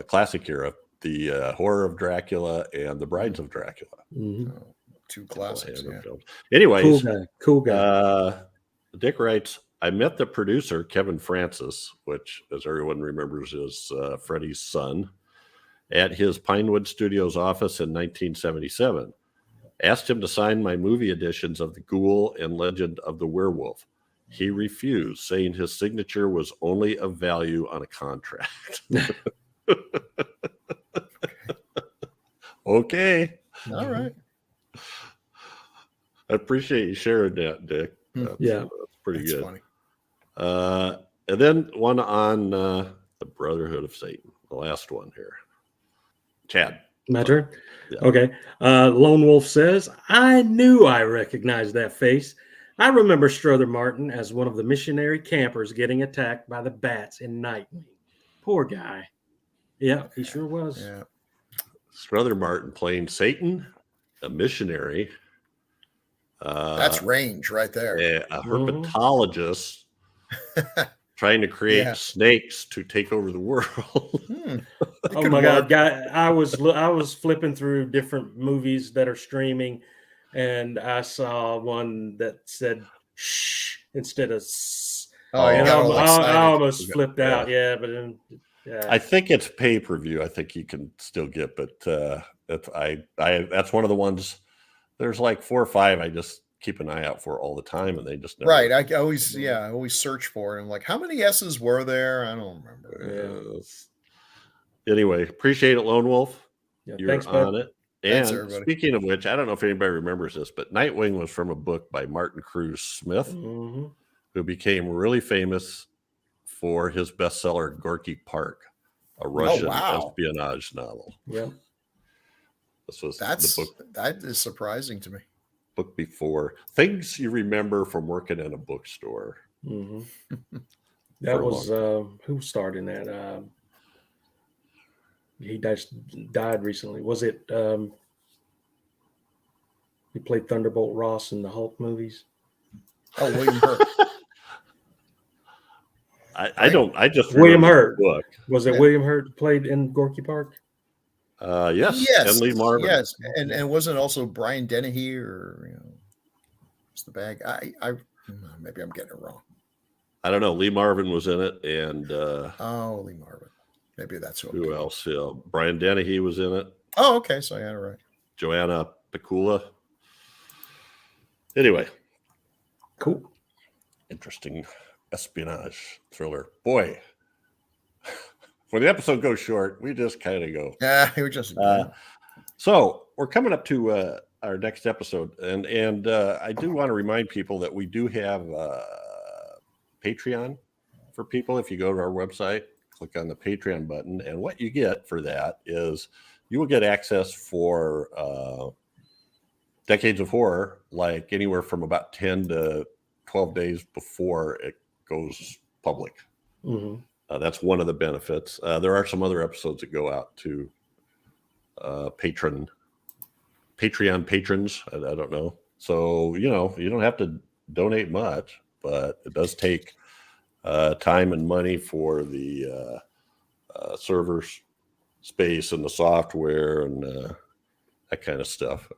Classic Era, the Horror of Dracula and the Brides of Dracula. Mhm. Oh, two classics. Yeah. Films. Anyways, Cool guy. Dick writes, I met the producer, Kevin Francis, which, as everyone remembers, is Freddie's son, at his Pinewood Studios office in 1977. Asked him to sign my movie editions of The Ghoul and Legend of the Werewolf. He refused, saying his signature was only of value on a contract. Okay. All right. I appreciate you sharing that, Dick. Yeah. That's pretty That's good. funny. And then one on the Brotherhood of Satan, the last one here. Chad. My turn? Yeah. Okay. Lone Wolf says, I knew I recognized that face. I remember Strother Martin as one of the missionary campers getting attacked by the bats in Nightwing. Poor guy. Yeah, he sure was. Yeah. Strother Martin playing Satan, a missionary. That's range right there. A herpetologist trying to create snakes to take over the world. Oh my God, guy! I was flipping through different movies that are streaming, and I saw one that said "shh" instead of "s." Oh, you and got all I excited. almost flipped out. Yeah, but then, I think it's pay-per-view. I think you can still get, but that's one of the ones. There's like 4 or 5 I just keep an eye out for all the time, and they just never. Right. I always search for it. I'm like, how many S's were there? I don't remember. Anyway, appreciate it, Lone Wolf. Yeah, You're thanks, on it. And Thanks, speaking of which, I don't know if anybody remembers this, but Nightwing was from a book by Martin Cruz Smith, who became really famous for his bestseller Gorky Park, a Russian espionage novel. Yeah. This was the book. That is surprising to me. Book before things you remember from working in a bookstore. That was who starred in that? He died recently. Was it? He played Thunderbolt Ross in the Hulk movies. Oh, William Hurt. I just William Hurt. Book. Was it William Hurt played in Gorky Park? Yes. And Lee Marvin. Yes, and wasn't also Brian Dennehy or it's the bag. I maybe I'm getting it wrong. I don't know. Lee Marvin was in it, and Lee Marvin. Maybe that's who else? Brian Dennehy was in it. Oh, okay. So I got it right. Joanna Picula. Anyway, cool. Interesting espionage thriller. Boy, when the episode goes short, we just kind of go. Yeah, we just. So we're coming up to our next episode, and I do want to remind people that we do have Patreon for people. If you go to our website, click on the Patreon button, and what you get for that is you will get access for Decades of Horror, like anywhere from about 10 to 12 days before it goes public. That's one of the benefits. There are some other episodes that go out to Patreon patrons. I don't know. So, you don't have to donate much, but it does take time and money for the servers space and the software and that kind of stuff.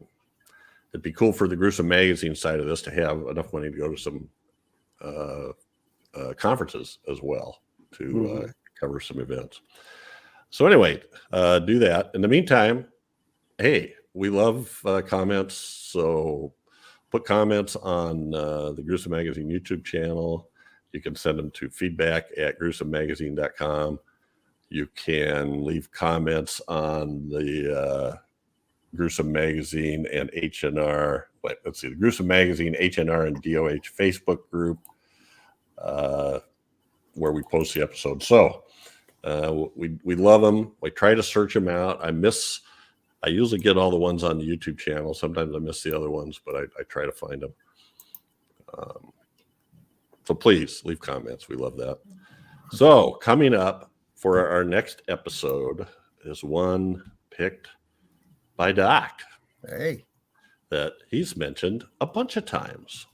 It'd be cool for the Gruesome magazine side of this to have enough money to go to some conferences as well to cover some events. So anyway, do that. In the meantime, hey, we love comments. So put comments on the Gruesome Magazine YouTube channel. You can send them to feedback@gruesomemagazine.com. You can leave comments on the Gruesome Magazine and HNR. The Gruesome Magazine, HNR, and DOH Facebook group where we post the episode. So we love them. We try to search them out. I usually get all the ones on the YouTube channel. Sometimes I miss the other ones, but I try to find them. So please leave comments. We love that. So coming up for our next episode is one picked by Doc. Hey. That he's mentioned a bunch of times.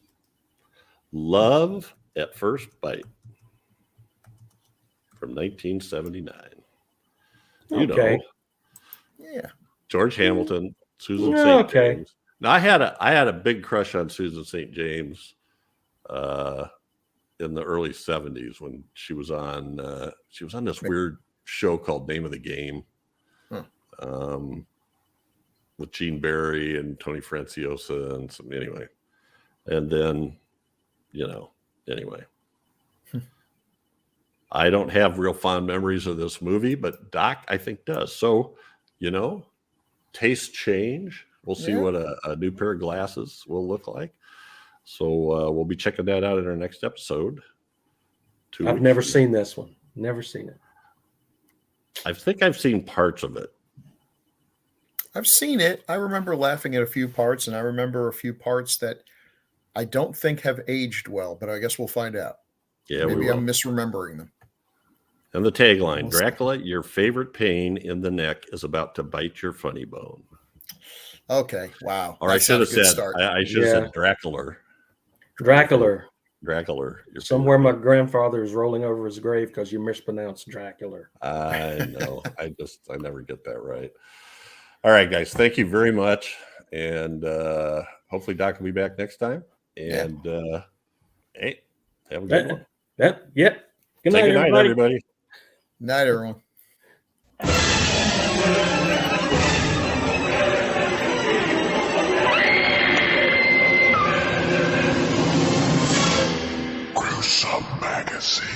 Love at First Bite. from 1979. You Okay. know, Yeah. George Hamilton, Susan Yeah, St. okay. James. Now, I had a big crush on Susan St. James in the early 70s when she was on this weird show called Name of the Game. With Gene Barry and Tony Franciosa and some anyway. And then, anyway. I don't have real fond memories of this movie, but Doc, I think, does. So, tastes change. We'll see what a new pair of glasses will look like. So we'll be checking that out in our next episode. I've never seen this one. Never seen it. I think I've seen parts of it. I've seen it. I remember laughing at a few parts, and I remember a few parts that I don't think have aged well, but I guess we'll find out. Yeah, Maybe we will. I'm misremembering them. And the tagline, Dracula, your favorite pain in the neck is about to bite your funny bone. Okay, wow. Or I should have said, start. I should have said Dracula. Dracula. Dracula. Somewhere my grandfather is rolling over his grave because you mispronounced Dracula. I know. I never get that right. All right, guys. Thank you very much. And hopefully Doc will be back next time. And hey, have a good one. Yep. Good Say night, good night, everybody. Night, everyone. Gruesome Magazine.